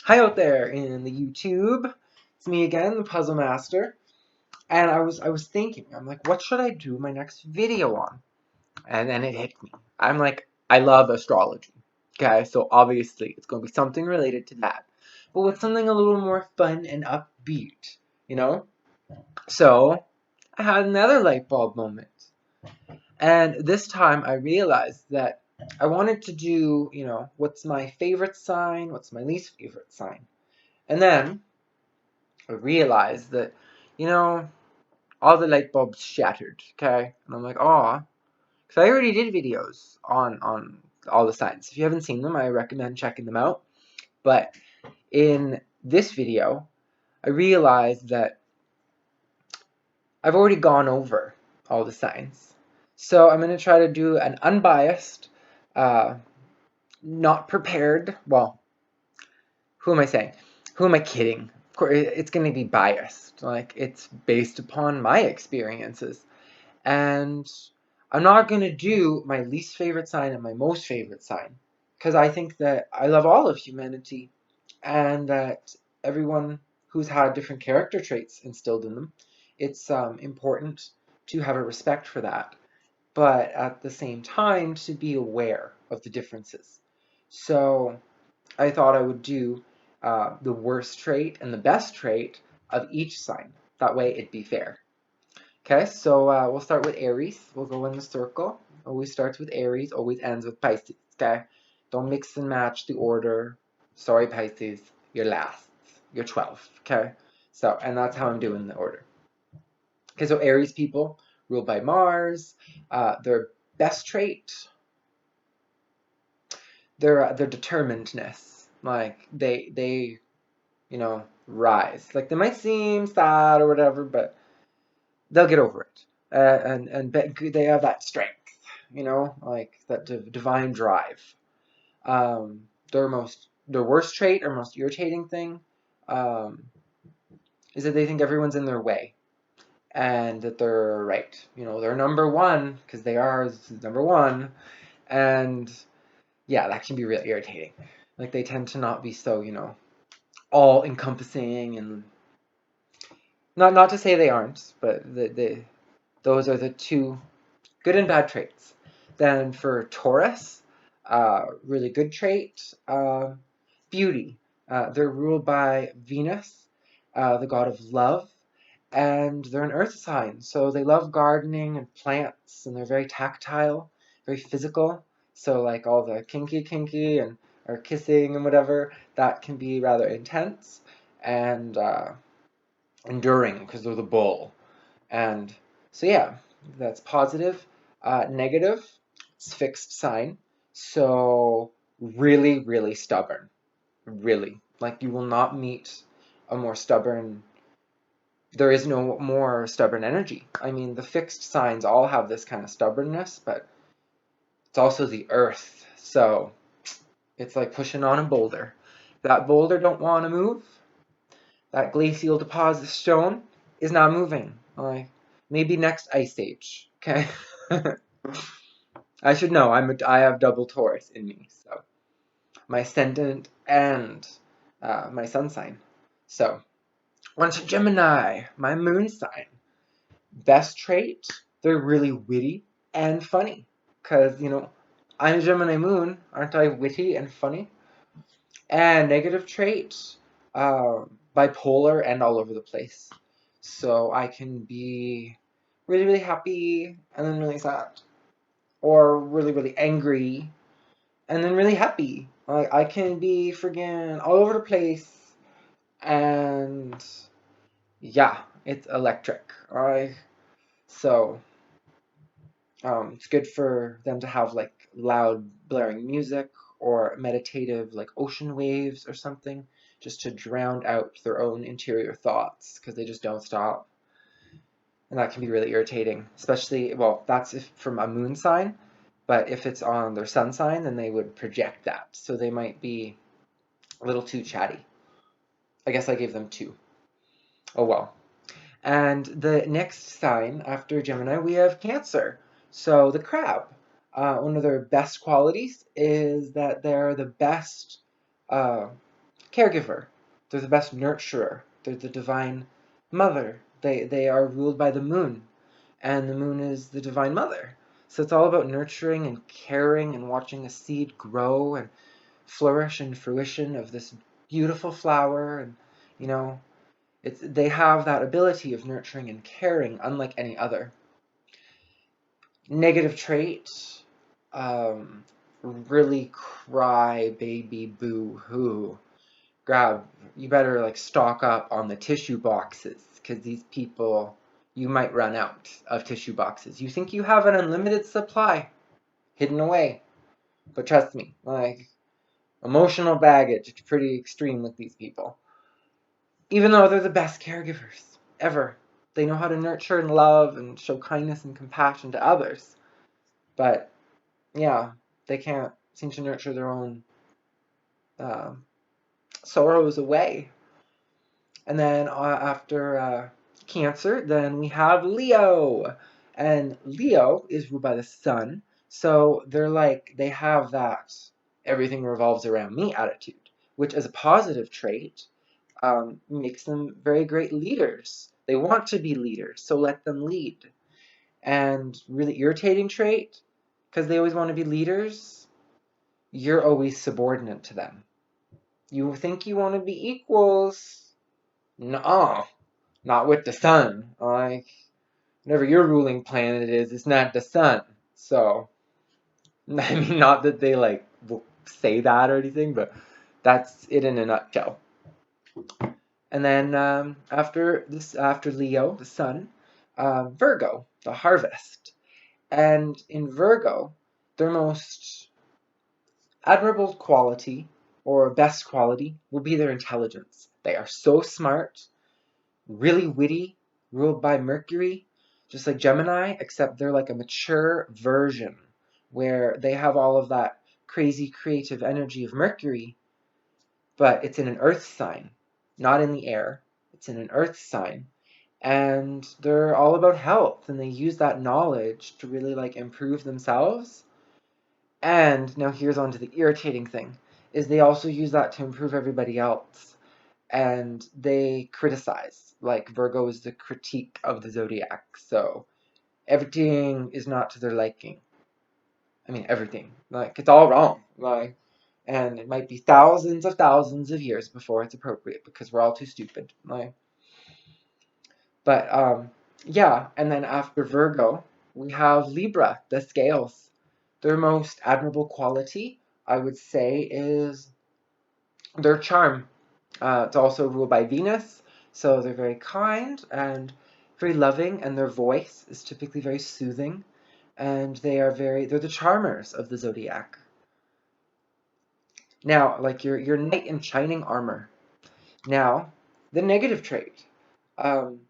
Hi out there in the YouTube. It's me again, the Puzzle Master. And I was thinking, I'm like, what should I do my next video on? And then it hit me. I'm like, I love astrology. Okay, so obviously it's going to be something related to that. But with something a little more fun and upbeat, you know? So I had another light bulb moment. And this time I realized that I wanted to do, what's my favorite sign, what's my least favorite sign. And then I realized that, you know, all the light bulbs shattered, okay? And I'm like, oh, because I already did videos on all the signs. If you haven't seen them, I recommend checking them out. But in this video, I realized that I've already gone over all the signs. So I'm going to try to do an unbiased, uh, not prepared, well, who am I saying? Who am I kidding? Of course, it's going to be biased. Like, it's based upon my experiences. And I'm not going to do my least favorite sign and my most favorite sign. Because I think that I love all of humanity. And that everyone who's had different character traits instilled in them, it's important to have a respect for that. But at the same time, to be aware of the differences. So I thought I would do the worst trait and the best trait of each sign. That way it'd be fair. Okay, so we'll start with Aries. We'll go in the circle. Always starts with Aries, always ends with Pisces. Okay, don't mix and match the order. Sorry, Pisces, you're last. You're 12th. Okay, so, and that's how I'm doing the order. Okay, so Aries people ruled by Mars. Their best trait, their determinedness. Like they rise. Like they might seem sad or whatever, but they'll get over it. And they have that strength, like that divine drive. Their worst trait or most irritating thing um, is that they think everyone's in their way and that they're right. They're number one because they are number one, and yeah, that can be really irritating. Like they tend to not be so, all encompassing and not to say they aren't, but those are the two good and bad traits. Then for Taurus, really good trait, beauty. They're ruled by Venus, the god of love, and they're an earth sign, so they love gardening and plants, and they're very tactile, very physical. So like all the kinky and or kissing and whatever, that can be rather intense and enduring because they're the bull. And so yeah, that's positive. Negative, it's fixed sign. So really, really stubborn. Really. Like you will not meet a more stubborn, there is no more stubborn energy. I mean, the fixed signs all have this kind of stubbornness, but it's also the earth. So it's like pushing on a boulder. That boulder don't want to move. That glacial deposit stone is not moving. Like maybe next ice age. Okay. I should know. I have double Taurus in me, so my ascendant and my sun sign. So once a Gemini, my moon sign. Best trait, they're really witty and funny. Cause I'm a Gemini moon, aren't I witty and funny? And negative trait, bipolar and all over the place. So I can be really, really happy and then really sad. Or really, really angry and then really happy. Like I can be friggin' all over the place and yeah, it's electric. Alright. So it's good for them to have like loud blaring music or meditative like ocean waves or something just to drown out their own interior thoughts because they just don't stop. And that can be really irritating, especially, well, that's if from a moon sign, but if it's on their sun sign, then they would project that. So they might be a little too chatty. I guess I gave them two. Oh well. And the next sign after Gemini, we have Cancer. So the crab. One of their best qualities is that they're the best uh, caregiver. They're the best nurturer. They're the divine mother. They are ruled by the moon, and the moon is the divine mother. So it's all about nurturing and caring and watching a seed grow and flourish and fruition of this beautiful flower. And you know, they have that ability of nurturing and caring unlike any other. Negative trait, really cry baby boo hoo. You better like stock up on the tissue boxes, because these people, you might run out of tissue boxes. You think you have an unlimited supply hidden away, but trust me, like, emotional baggage, it's pretty extreme with these people. Even though they're the best caregivers ever. They know how to nurture and love and show kindness and compassion to others. But yeah, they can't seem to nurture their own uh, sorrows away. And then after Cancer, then we have Leo. And Leo is ruled by the sun. So they have that everything revolves around me attitude, which is a positive trait, makes them very great leaders. They want to be leaders, so let them lead. And really irritating trait, because they always want to be leaders, you're always subordinate to them. You think you want to be equals. No, not with the sun. Like, whatever your ruling planet is, it's not the sun. So, I mean, not that they like will say that or anything, but that's it in a nutshell. And then after Leo, the sun, Virgo, the harvest. And in Virgo, their most admirable quality or best quality will be their intelligence. They are so smart, really witty, ruled by Mercury, just like Gemini, except they're like a mature version where they have all of that crazy creative energy of Mercury, but it's in an earth sign, not in the air. It's in an earth sign. And they're all about health, and they use that knowledge to really like improve themselves. And now here's on to the irritating thing, is they also use that to improve everybody else. And they criticize. Like, Virgo is the critique of the zodiac. So everything is not to their liking. I mean, everything. Like, it's all wrong. Like, and it might be thousands of years before it's appropriate, because we're all too stupid. Like, but yeah, and then after Virgo, we have Libra, the scales. Their most admirable quality, I would say, is their charm. It's also ruled by Venus, so they're very kind and very loving, and their voice is typically very soothing, and they're the charmers of the zodiac. Now, like your knight in shining armor. Now, the negative trait. Um,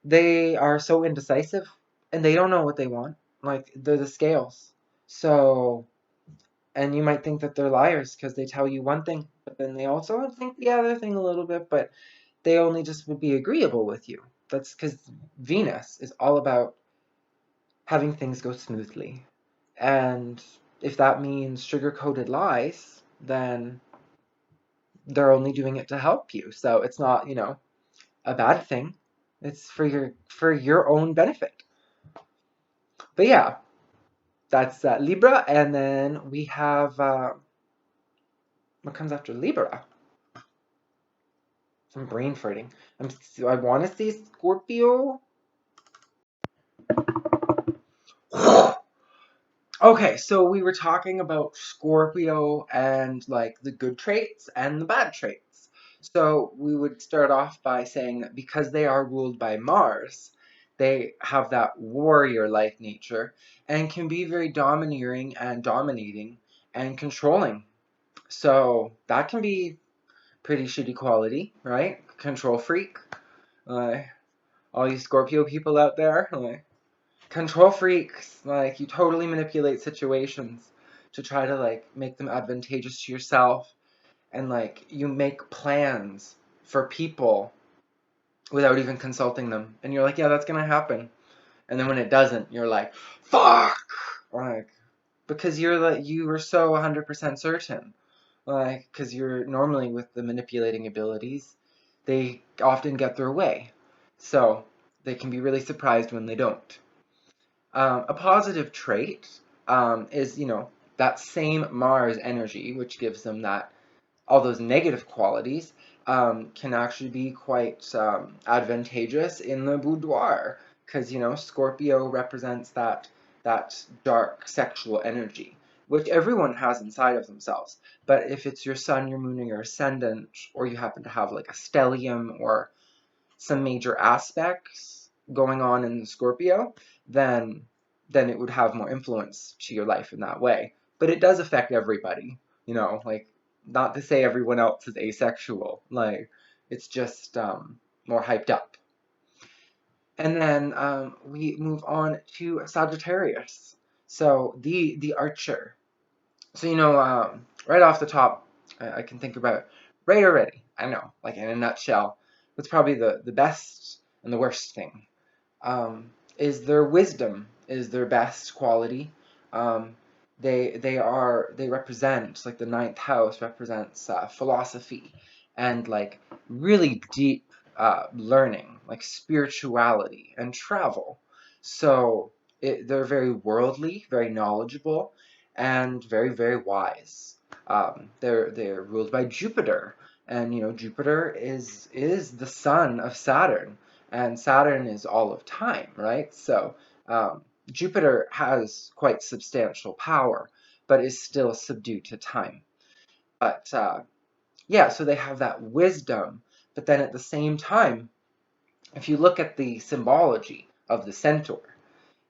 they are so indecisive, and they don't know what they want. Like, they're the scales. So, and you might think that they're liars because they tell you one thing, but then they also think the other thing a little bit, but they only just would be agreeable with you. That's because Venus is all about having things go smoothly. And if that means sugar-coated lies, then they're only doing it to help you. So it's not, a bad thing. It's for your own benefit. But yeah, that's Libra, and then we have what comes after Libra? I'm brain farting. I want to say Scorpio. Okay, so we were talking about Scorpio and like the good traits and the bad traits. So we would start off by saying that because they are ruled by Mars, they have that warrior-like nature and can be very domineering and dominating and controlling. So that can be pretty shitty quality, right? Control freak. Uh, all you Scorpio people out there, like, control freaks, like, you totally manipulate situations to try to like make them advantageous to yourself, and like you make plans for people without even consulting them, and you're like, yeah, that's gonna happen, and then when it doesn't, you're like, fuck, like, because you were so 100% certain, like, because you're normally with the manipulating abilities, they often get their way. So they can be really surprised when they don't. A positive trait is, that same Mars energy, which gives them that all those negative qualities, can actually be quite advantageous in the boudoir, because Scorpio represents that dark sexual energy, which everyone has inside of themselves. But if it's your sun, your moon, or your ascendant, or you happen to have like a stellium or some major aspects going on in Scorpio, then it would have more influence to your life in that way. But it does affect everybody, like, not to say everyone else is asexual, like, it's just more hyped up. And then we move on to Sagittarius. So the archer. So right off the top, I can think about right already. I know, like in a nutshell, what's probably the best and the worst thing is their wisdom is their best quality. Um, they represent, like, the ninth house represents philosophy and like really deep learning, like spirituality and travel. So they're very worldly, very knowledgeable, and very, very wise. They're ruled by Jupiter, and Jupiter is the son of Saturn, and Saturn is all of time, right? So Jupiter has quite substantial power, but is still subdued to time. But yeah, so they have that wisdom, but then at the same time, if you look at the symbology of the centaur,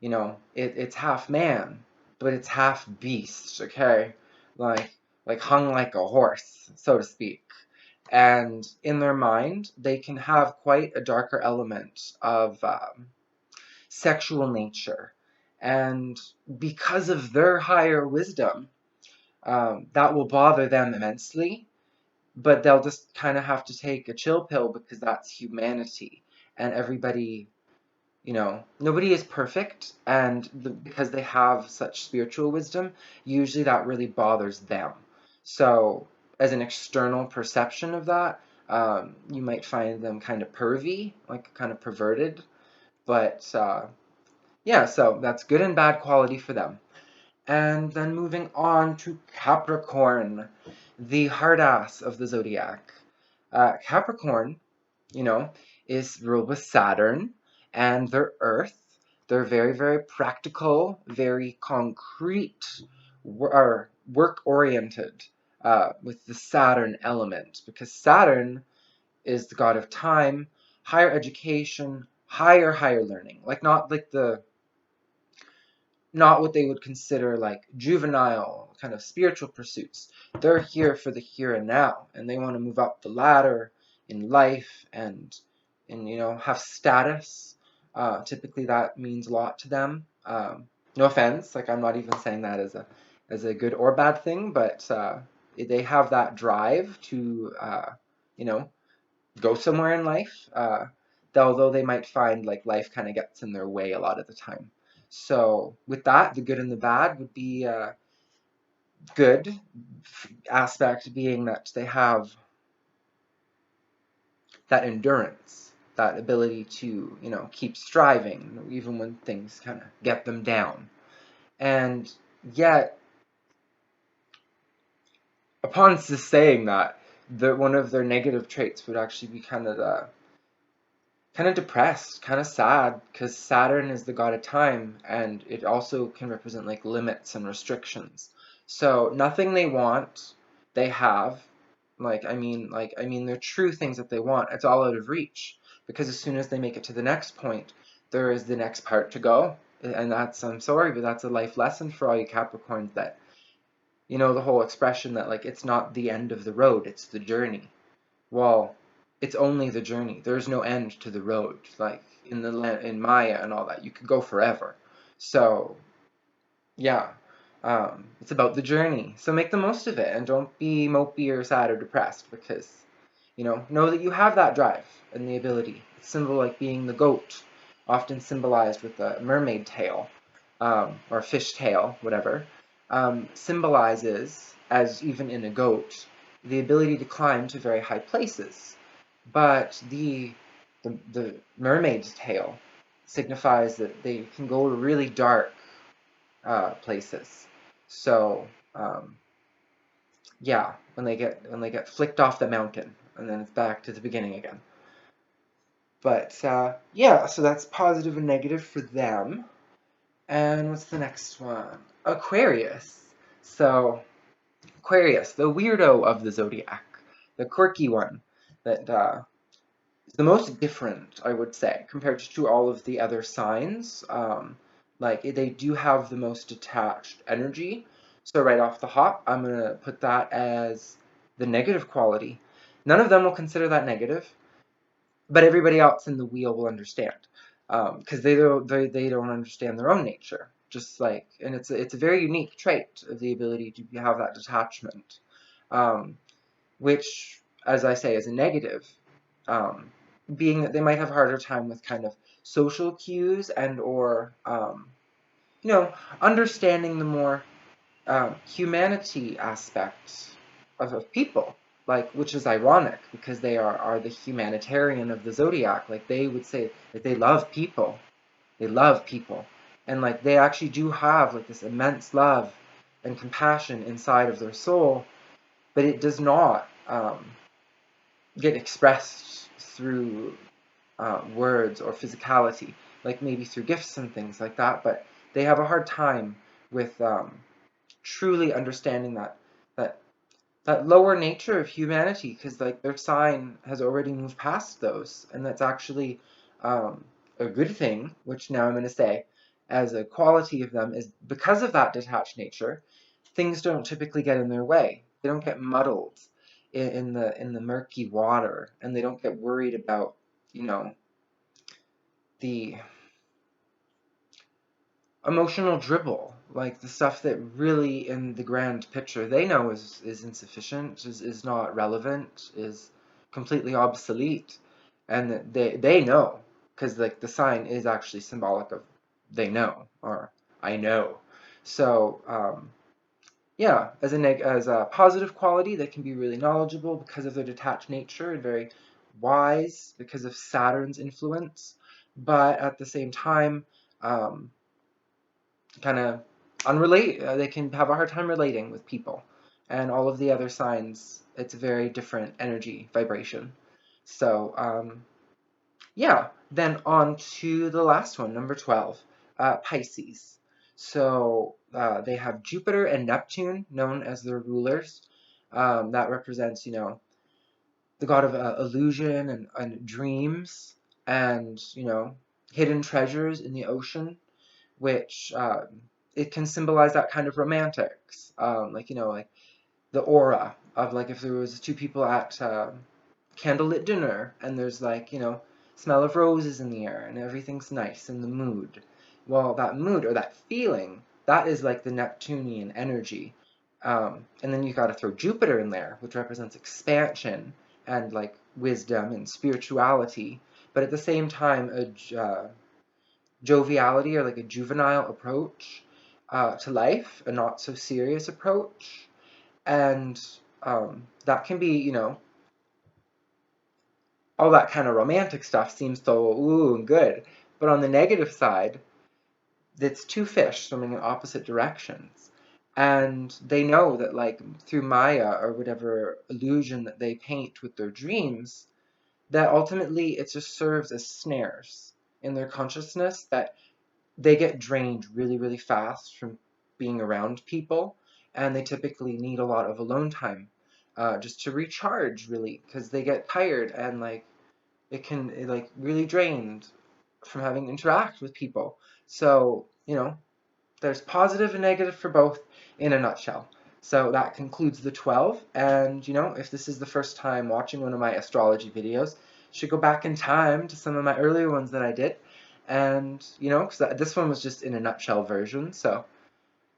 it's half man, but it's half beast, okay? Like, hung like a horse, so to speak. And in their mind, they can have quite a darker element of sexual nature. And because of their higher wisdom, that will bother them immensely, but they'll just kind of have to take a chill pill because that's humanity. And everybody, nobody is perfect, and because they have such spiritual wisdom, usually that really bothers them. So, as an external perception of that, you might find them kind of pervy, like kind of perverted, but yeah, so that's good and bad quality for them. And then moving on to Capricorn, the hard ass of the zodiac. Capricorn, you know, is ruled with Saturn and their Earth. They're very, very practical, very concrete, or work-oriented with the Saturn element, because Saturn is the god of time, higher education, higher learning. Like, not what they would consider like juvenile kind of spiritual pursuits. They're here for the here and now, and they want to move up the ladder in life and have status. Typically, that means a lot to them. No offense, like, I'm not even saying that as a good or bad thing, but they have that drive to you know go somewhere in life, although they might find like life kind of gets in their way a lot of the time. So with that, the good and the bad would be good aspect being that they have that endurance, that ability to, keep striving even when things kind of get them down. And yet, upon just saying that, one of their negative traits would actually be kind of depressed, kind of sad, because Saturn is the god of time, and it also can represent like limits and restrictions. So nothing they want, they have. They're true things that they want. It's all out of reach, because as soon as they make it to the next point, there is the next part to go, and that's, I'm sorry, but that's a life lesson for all you Capricorns, that the whole expression that like it's not the end of the road, it's the journey. Well, it's only the journey. There's no end to the road. Like in Maya and all that, you could go forever. So yeah, it's about the journey. So make the most of it, and don't be mopey or sad or depressed, because know that you have that drive and the ability. It's symbol like being the goat, often symbolized with a mermaid tail, or a fish tail, whatever, symbolizes as even in a goat, the ability to climb to very high places. But the mermaid's tail signifies that they can go to really dark places. So yeah, when they get flicked off the mountain, and then it's back to the beginning again. But yeah, so that's positive and negative for them. And what's the next one? Aquarius. So Aquarius, the weirdo of the zodiac, the quirky one that is the most different, I would say, compared to all of the other signs. Like they do have the most detached energy. So right off the hop, I'm gonna put that as the negative quality. None of them will consider that negative, but everybody else in the wheel will understand, because they don't understand their own nature. Just like, and it's a very unique trait of the ability to have that detachment, um, which, as I say, is a negative, um, being that they might have a harder time with kind of social cues and or you know, understanding the more humanity aspect of people, like, which is ironic because they are the humanitarian of the zodiac. Like they would say that they love people, and like they actually do have like this immense love and compassion inside of their soul, but it does not get expressed through words or physicality, like maybe through gifts and things like that. But they have a hard time with truly understanding that that lower nature of humanity, because like their sign has already moved past those, and that's actually a good thing, which now I'm going to say as a quality of them is because of that detached nature, things don't typically get in their way. They don't get muddled in the murky water, and they don't get worried about, you know, the emotional dribble, like the stuff that really in the grand picture they know is insufficient, is not relevant, is completely obsolete, and that they know, because like the sign is actually symbolic of they know, or I know. So yeah, as a positive quality, they can be really knowledgeable because of their detached nature, and very wise because of Saturn's influence, but at the same time um, kind of unrelate. They can have a hard time relating with people, and all of the other signs. It's a very different energy vibration. So yeah. Then on to the last one, number 12, Pisces. So they have Jupiter and Neptune, known as their rulers. That represents, you know, the god of illusion and dreams, and you know, hidden treasures in the ocean, which it can symbolize that kind of romantics, like, you know, like the aura of, like, if there was two people at candlelit dinner, and there's, like, you know, smell of roses in the air and everything's nice in the mood. Well, that mood or that feeling, that is like the Neptunian energy. And then you got to throw Jupiter in there, which represents expansion and like wisdom and spirituality, but at the same time a joviality, or like a juvenile approach to life, a not so serious approach. And that can be, you know, all that kind of romantic stuff seems so ooh and good. But on the negative side, it's two fish swimming in opposite directions. And they know that, like, through Maya or whatever illusion that they paint with their dreams, that ultimately it just serves as snares in their consciousness, that they get drained really, really fast from being around people, and they typically need a lot of alone time just to recharge, really, because they get tired, and like like really drained from having to interact with people. So, you know, there's positive and negative for both in a nutshell. So that concludes the 12. And, you know, if this is the first time watching one of my astrology videos, you should go back in time to some of my earlier ones that I did. And, you know, because this one was just in a nutshell version. So,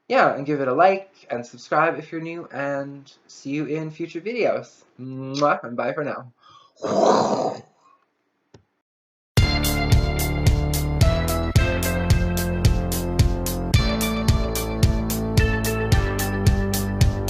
yeah, and give it a like and subscribe if you're new. And see you in future videos. Mwah, and bye for now.